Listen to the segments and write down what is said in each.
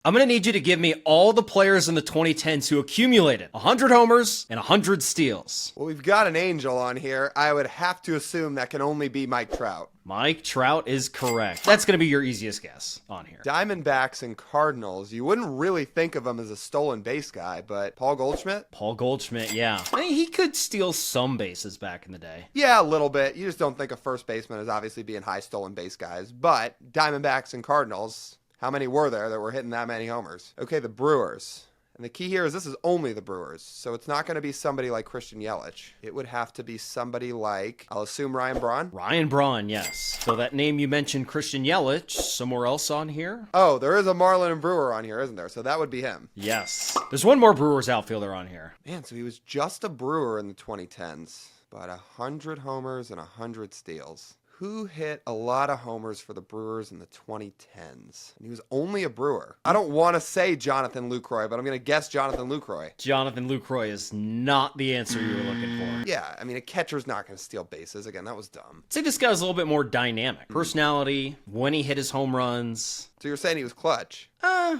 I'm going to need you to give me all the players in the 2010s who accumulated 100 homers and 100 steals. Well, we've got an angel on here. I would have to assume that can only be Mike Trout. Mike Trout is correct. That's going to be your easiest guess on here. Diamondbacks and Cardinals. You wouldn't really think of him as a stolen base guy, but Paul Goldschmidt? Paul Goldschmidt, yeah. I mean, he could steal some bases back in the day. Yeah, a little bit. You just don't think of first baseman as obviously being high stolen base guys. But Diamondbacks and Cardinals, how many were there that were hitting that many homers? Okay, the Brewers. And the key here is this is only the Brewers. So it's not going to be somebody like Christian Yelich. It would have to be somebody like, I'll assume Ryan Braun. Ryan Braun, yes. So that name you mentioned, Christian Yelich, somewhere else on here? Oh, there is a Marlin and Brewer on here, isn't there? So that would be him. Yes. There's one more Brewers outfielder on here. Man, so he was just a Brewer in the 2010s. But 100 homers and 100 steals. Who hit a lot of homers for the Brewers in the 2010s? And he was only a Brewer. I don't want to say Jonathan Lucroy, but I'm going to guess Jonathan Lucroy. Jonathan Lucroy is not the answer you were looking for. Yeah, I mean, a catcher's not going to steal bases. Again, that was dumb. I'd say this guy was a little bit more dynamic. Personality, when he hit his home runs. So you're saying he was clutch? I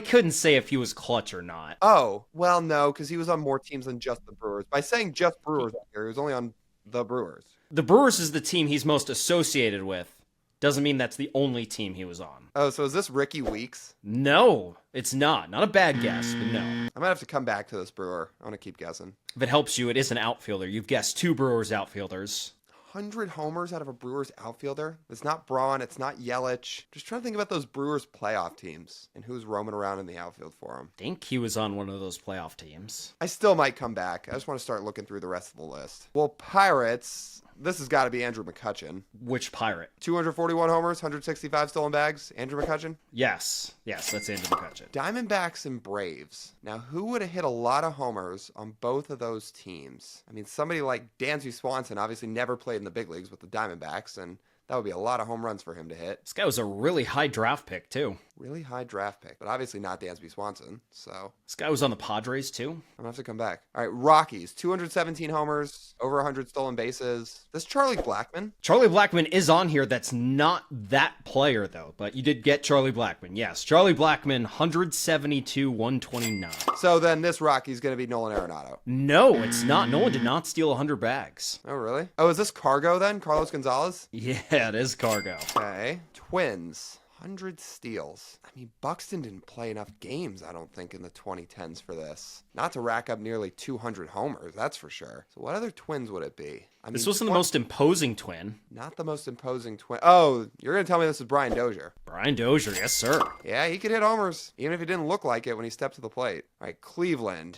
couldn't say if he was clutch or not. Oh, well, no, because he was on more teams than just the Brewers. By saying just Brewers here, he was only on the Brewers. The Brewers is the team he's most associated with. Doesn't mean that's the only team he was on. Oh, so is this Ricky Weeks? No, it's not. Not a bad guess, but no. I might have to come back to this Brewer. I want to keep guessing. If it helps you, it is an outfielder. You've guessed two Brewers outfielders. 100 homers out of a Brewers outfielder? It's not Braun. It's not Yelich. Just trying to think about those Brewers playoff teams and who's roaming around in the outfield for them. I think he was on one of those playoff teams. I still might come back. I just want to start looking through the rest of the list. Well, Pirates... This has got to be Andrew McCutchen. Which Pirate? 241 homers, 165 stolen bags. Andrew McCutchen? Yes, that's Andrew McCutchen. Diamondbacks and Braves. Now, who would have hit a lot of homers on both of those teams? I mean, somebody like Dansby Swanson obviously never played in the big leagues with the Diamondbacks, and that would be a lot of home runs for him to hit. This guy was a really high draft pick, too. Really high draft pick, but obviously not Dansby Swanson, so... This guy was on the Padres, too. I'm gonna have to come back. All right, Rockies. 217 homers, over 100 stolen bases. This Charlie Blackmon. Charlie Blackmon is on here. That's not that player, though, but you did get Charlie Blackmon. Yes, Charlie Blackmon, 172, 129. So then this Rocky's gonna be Nolan Arenado. No, it's not. Nolan did not steal 100 bags. Oh, really? Oh, is this Cargo then? Carlos Gonzalez? Yeah, it is Cargo. Okay. Twins. 100 steals. I mean, Buxton didn't play enough games, I don't think, in the 2010s for this. Not to rack up nearly 200 homers, that's for sure. So what other Twins would it be? I mean, this wasn't the most imposing twin. Not the most imposing twin. Oh, you're going to tell me this is Brian Dozier. Brian Dozier, yes, sir. Yeah, he could hit homers, even if he didn't look like it when he stepped to the plate. All right, Cleveland.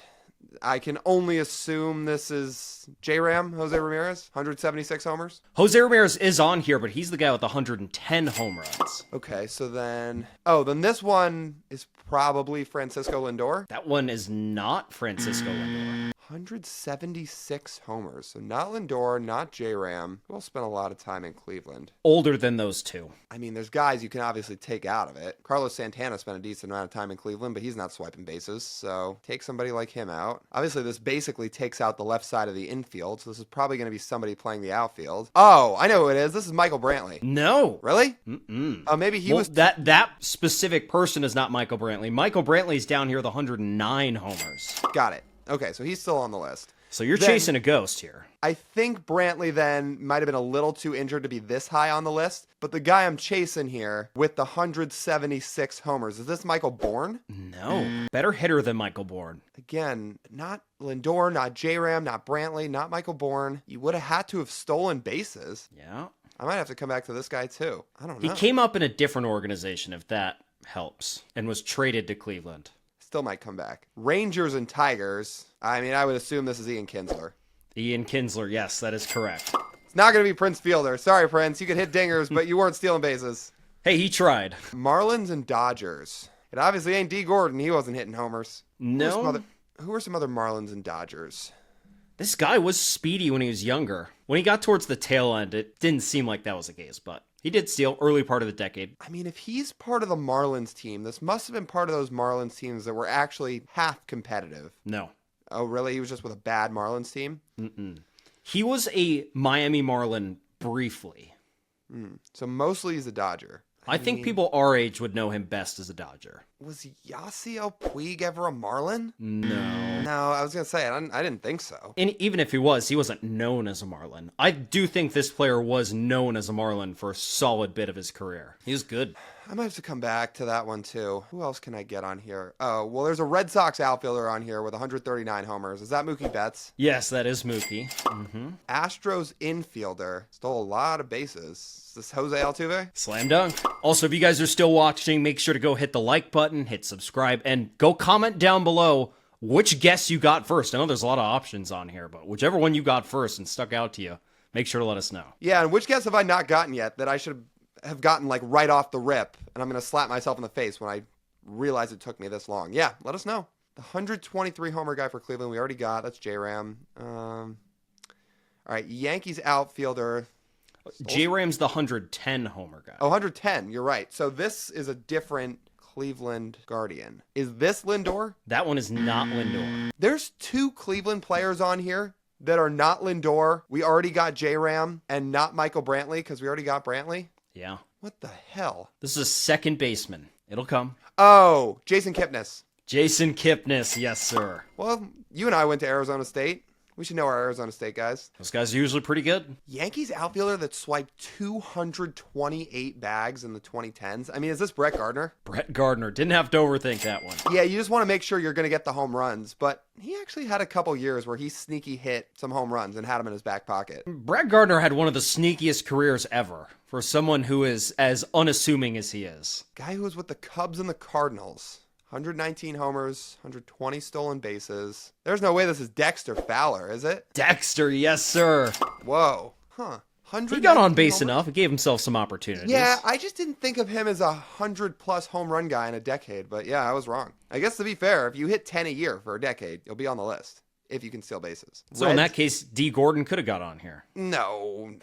I can only assume this is J-Ram, Jose Ramirez, 176 homers. Jose Ramirez is on here, but he's the guy with 110 home runs. Okay, so then... Oh, then this one is probably Francisco Lindor. That one is not Francisco Lindor. 176 homers. So not Lindor, not J-Ram. Who else spent a lot of time in Cleveland? Older than those two. I mean, there's guys you can obviously take out of it. Carlos Santana spent a decent amount of time in Cleveland, but he's not swiping bases. So take somebody like him out. Obviously, this basically takes out the left side of the infield. So this is probably going to be somebody playing the outfield. Oh, I know who it is. This is Michael Brantley. No. Really? Mm-mm. Oh, maybe he was... That specific person is not Michael Brantley. Michael Brantley's down here with 109 homers. Got it. Okay, so he's still on the list. So you're chasing a ghost here. I think Brantley then might have been a little too injured to be this high on the list. But the guy I'm chasing here with the 176 homers, is this Michael Bourne? No. Better hitter than Michael Bourne. Again, not Lindor, not J-Ram, not Brantley, not Michael Bourne. You would have had to have stolen bases. Yeah. I might have to come back to this guy too. I don't know. He came up in a different organization, if that helps, and was traded to Cleveland. Still might come back. Rangers and Tigers. I mean, I would assume this is Ian Kinsler. Ian Kinsler, yes, that is correct. It's not going to be Prince Fielder. Sorry, Prince. You could hit dingers, but you weren't stealing bases. Hey, he tried. Marlins and Dodgers. It obviously ain't D. Gordon. He wasn't hitting homers. No. Who are some other Marlins and Dodgers? This guy was speedy when he was younger. When he got towards the tail end, it didn't seem like that was the case, but he did steal early part of the decade. I mean, if he's part of the Marlins team, this must have been part of those Marlins teams that were actually half competitive. No. Oh, really? He was just with a bad Marlins team? Mm-mm. He was a Miami Marlin briefly. So mostly he's a Dodger. I think people our age would know him best as a Dodger. Was Yasiel Puig ever a Marlin? No. No, I was going to say, I didn't think so. And even if he wasn't known as a Marlin. I do think this player was known as a Marlin for a solid bit of his career. He was good. I might have to come back to that one, too. Who else can I get on here? Oh, well, there's a Red Sox outfielder on here with 139 homers. Is that Mookie Betts? Yes, that is Mookie. Astros infielder. Stole a lot of bases. Is this Jose Altuve? Slam dunk. Also, if you guys are still watching, make sure to go hit the like button, hit subscribe, and go comment down below which guess you got first. I know there's a lot of options on here, but whichever one you got first and stuck out to you, make sure to let us know. Yeah, and which guess have I not gotten yet that I should have gotten like right off the rip, and I'm going to slap myself in the face when I realize it took me this long? Yeah, let us know. The 123 homer guy for Cleveland we already got. That's J-Ram. All right, Yankees outfielder. J-Ram's the 110 homer guy. Oh, 110. You're right. So this is a different Cleveland Guardian. Is this Lindor? That one is not Lindor. There's 2 Cleveland players on here that are not Lindor. We already got J-Ram and not Michael Brantley because we already got Brantley. Yeah. What the hell? This is a second baseman. It'll come. Oh, Jason Kipnis. Jason Kipnis, yes, sir. Well, you and I went to Arizona State. We should know our Arizona State guys. Those guys are usually pretty good. Yankees outfielder that swiped 228 bags in the 2010s. I mean, is this Brett Gardner? Brett Gardner. Didn't have to overthink that one. Yeah, you just want to make sure you're going to get the home runs. But he actually had a couple years where he sneaky hit some home runs and had them in his back pocket. Brett Gardner had one of the sneakiest careers ever for someone who is as unassuming as he is. Guy who was with the Cubs and the Cardinals. 119 homers, 120 stolen bases. There's no way this is Dexter Fowler, is it? Dexter, yes, sir. Whoa. Huh. He got on base enough. He gave himself some opportunities. Yeah, I just didn't think of him as a 100-plus home run guy in a decade. But yeah, I was wrong. I guess to be fair, if you hit 10 a year for a decade, you'll be on the list. If you can steal bases. So in that case, D. Gordon could have got on here. No.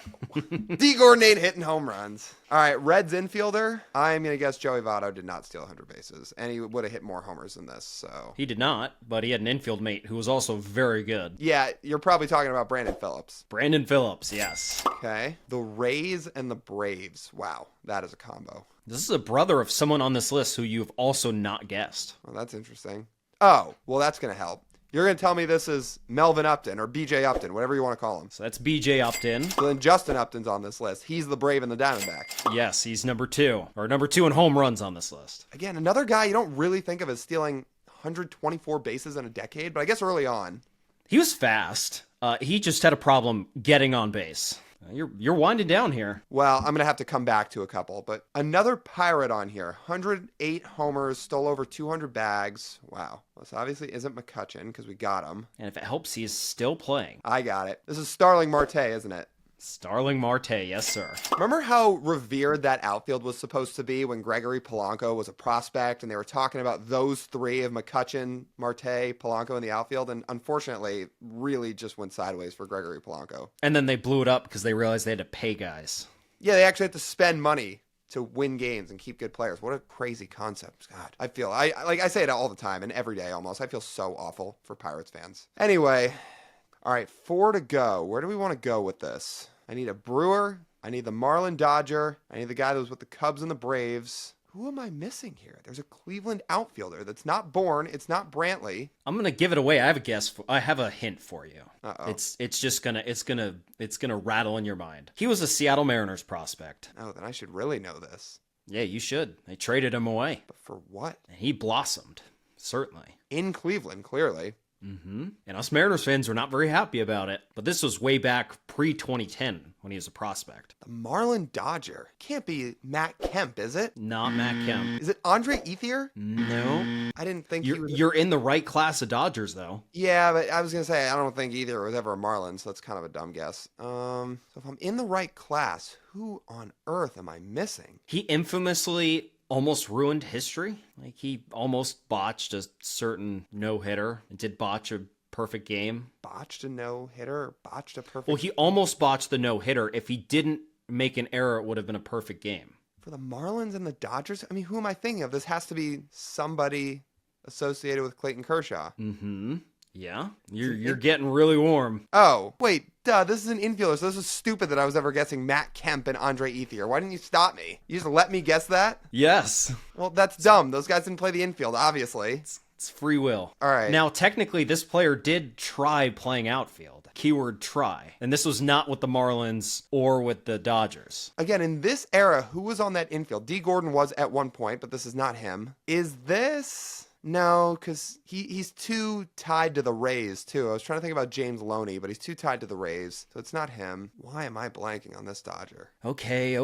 D. Gordon ain't hitting home runs. All right, Reds infielder. I'm going to guess Joey Votto did not steal 100 bases. And he would have hit more homers than this, so. He did not, but he had an infield mate who was also very good. Yeah, you're probably talking about Brandon Phillips. Brandon Phillips, yes. Okay. The Rays and the Braves. Wow, that is a combo. This is a brother of someone on this list who you've also not guessed. Well, that's interesting. Oh, well, that's going to help. You're going to tell me this is Melvin Upton or BJ Upton, whatever you want to call him. So that's BJ Upton. So then Justin Upton's on this list. He's the Brave and the Diamondback. Yes, he's number 2. Or number 2 in home runs on this list. Again, another guy you don't really think of as stealing 124 bases in a decade, but I guess early on. He was fast. He just had a problem getting on base. You're winding down here. Well, I'm going to have to come back to a couple, but another Pirate on here. 108 homers, stole over 200 bags. Wow. This obviously isn't McCutchen because we got him. And if it helps, he is still playing. I got it. This is Starling Marte, isn't it? Starling Marte, yes, sir. Remember how revered that outfield was supposed to be when Gregory Polanco was a prospect and they were talking about those 3 of McCutchen, Marte, Polanco in the outfield? And unfortunately, really just went sideways for Gregory Polanco. And then they blew it up because they realized they had to pay guys. Yeah, they actually had to spend money to win games and keep good players. What a crazy concept. God, I say it all the time and every day almost. I feel so awful for Pirates fans. Anyway, all right, 4 to go. Where do we want to go with this? I need a Brewer. I need the Marlin Dodger. I need the guy that was with the Cubs and the Braves. Who am I missing here? There's a Cleveland outfielder that's not Bourne. It's not Brantley. I'm gonna give it away. I have a guess. I have a hint for you. Uh-oh. It's just gonna rattle in your mind. He was a Seattle Mariners prospect. Oh, then I should really know this. Yeah, you should. They traded him away. But for what? And he blossomed. Certainly. In Cleveland, clearly. Mm-hmm. And us Mariners fans were not very happy about it. But this was way back pre-2010 when he was a prospect. The Marlin Dodger. Can't be Matt Kemp, is it? Not Matt Kemp. Is it Andre Ethier? No. I didn't think You're in the right class of Dodgers, though. Yeah, but I was going to say, I don't think either was ever a Marlin, so that's kind of a dumb guess. So if I'm in the right class, who on earth am I missing? He infamously almost ruined history. Like, he almost botched a certain no-hitter and did botch a perfect game. Botched a no-hitter or botched a perfect... Well, he almost botched the no-hitter. If he didn't make an error, it would have been a perfect game. For the Marlins and the Dodgers? I mean, who am I thinking of? This has to be somebody associated with Clayton Kershaw. Mm-hmm. Yeah, you're getting really warm. Oh, wait, duh, this is an infielder, so this is stupid that I was ever guessing Matt Kemp and Andre Ethier. Why didn't you stop me? You just let me guess that? Yes. Well, that's dumb. Those guys didn't play the infield, obviously. It's free will. All right. Now, technically, this player did try playing outfield. Keyword try. And this was not with the Marlins or with the Dodgers. Again, in this era, who was on that infield? D. Gordon was at one point, but this is not him. Is this... No, because he's too tied to the Rays, too. I was trying to think about James Loney, but he's too tied to the Rays, so it's not him. Why am I blanking on this Dodger? Okay.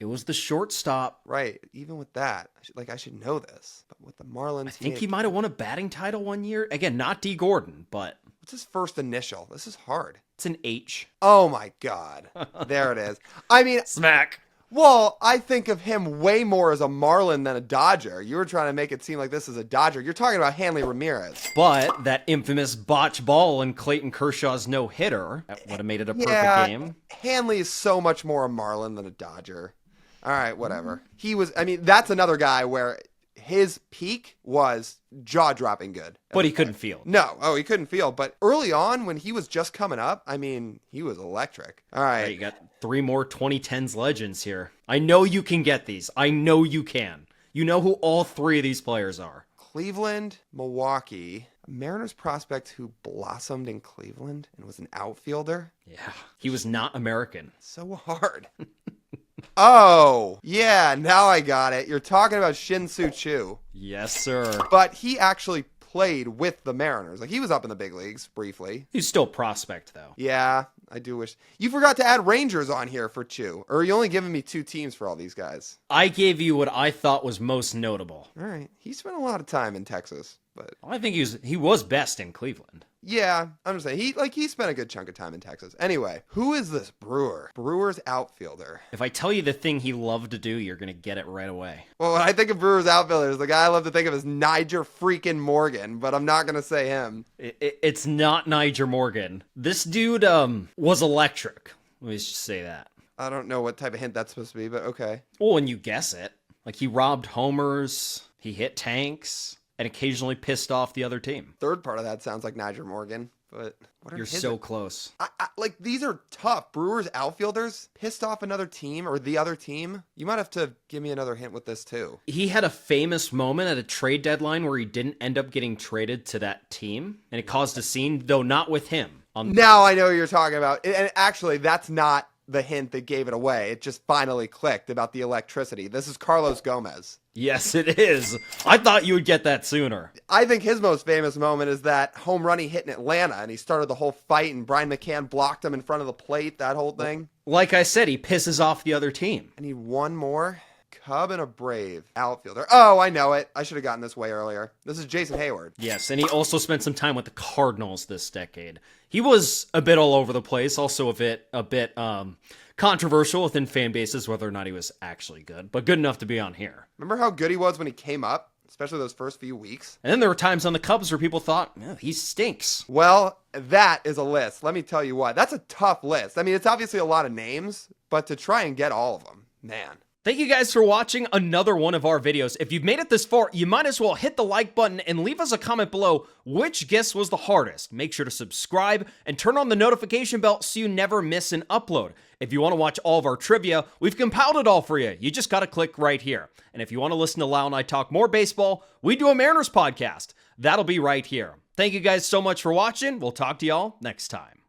It was the shortstop. Right, even with that, I should know this. But with the Marlins... I think he might have won a batting title one year. Again, not D. Gordon, but... What's his first initial? This is hard. It's an H. Oh, my God. There it is. I mean... Smack. Well, I think of him way more as a Marlin than a Dodger. You were trying to make it seem like this is a Dodger. You're talking about Hanley Ramirez. But that infamous botch ball in Clayton Kershaw's no-hitter, that would have made it a perfect game. Hanley is so much more a Marlin than a Dodger. All right, whatever. That's another guy where his peak was jaw-dropping good. But he couldn't field. No. Oh, he couldn't field. But early on, when he was just coming up, he was electric. All right. You got 3 more 2010s legends here. I know you can get these. I know you can. You know who all 3 of these players are. Cleveland, Milwaukee, a Mariners prospect who blossomed in Cleveland and was an outfielder. Yeah. He was not American. So hard. Oh, yeah, now I got it. You're talking about Shin-Soo Choo. Yes, sir. But he actually played with the Mariners. He was up in the big leagues briefly. He's still a prospect, though. Yeah, I do wish. You forgot to add Rangers on here for Choo. Or are you only giving me 2 teams for all these guys? I gave you what I thought was most notable. All right. He spent a lot of time in Texas, but... I think he was best in Cleveland. Yeah, I'm just saying, he spent a good chunk of time in Texas. Anyway, who is this Brewer? Brewer's outfielder. If I tell you the thing he loved to do, you're going to get it right away. Well, when I think of Brewer's outfielders, the guy I love to think of is Niger freaking Morgan, but I'm not going to say him. It's not Niger Morgan. This dude was electric. Let me just say that. I don't know what type of hint that's supposed to be, but okay. Well, when you guess it. He robbed homers, he hit tanks, and occasionally pissed off the other team. Third part of that sounds like Niger Morgan, but you're so close. These are tough. Brewers outfielders pissed off another team or the other team. You might have to give me another hint with this too. He had a famous moment at a trade deadline where he didn't end up getting traded to that team, and it caused a scene, though not with him. Now I know what you're talking about. And actually, that's not the hint that gave it away. It just finally clicked about the electricity. This is Carlos Gomez. Yes, it is. I thought you would get that sooner. I think his most famous moment is that home run he hit in Atlanta, and he started the whole fight, and Brian McCann blocked him in front of the plate, that whole thing. Like I said, he pisses off the other team. I need one more. Cub and a Brave outfielder. Oh, I know it. I should have gotten this way earlier. This is Jason Hayward. Yes, and he also spent some time with the Cardinals this decade. He was a bit all over the place, also a bit controversial within fan bases whether or not he was actually good, but good enough to be on here. Remember how good he was when he came up, especially those first few weeks? And then there were times on the Cubs where people thought, he stinks. Well, that is a list. Let me tell you what. That's a tough list. It's obviously a lot of names, but to try and get all of them, man. Thank you guys for watching another one of our videos. If you've made it this far, you might as well hit the like button and leave us a comment below which guess was the hardest. Make sure to subscribe and turn on the notification bell so you never miss an upload. If you want to watch all of our trivia, we've compiled it all for you. You just got to click right here. And if you want to listen to Lau and I talk more baseball, we do a Mariners podcast. That'll be right here. Thank you guys so much for watching. We'll talk to y'all next time.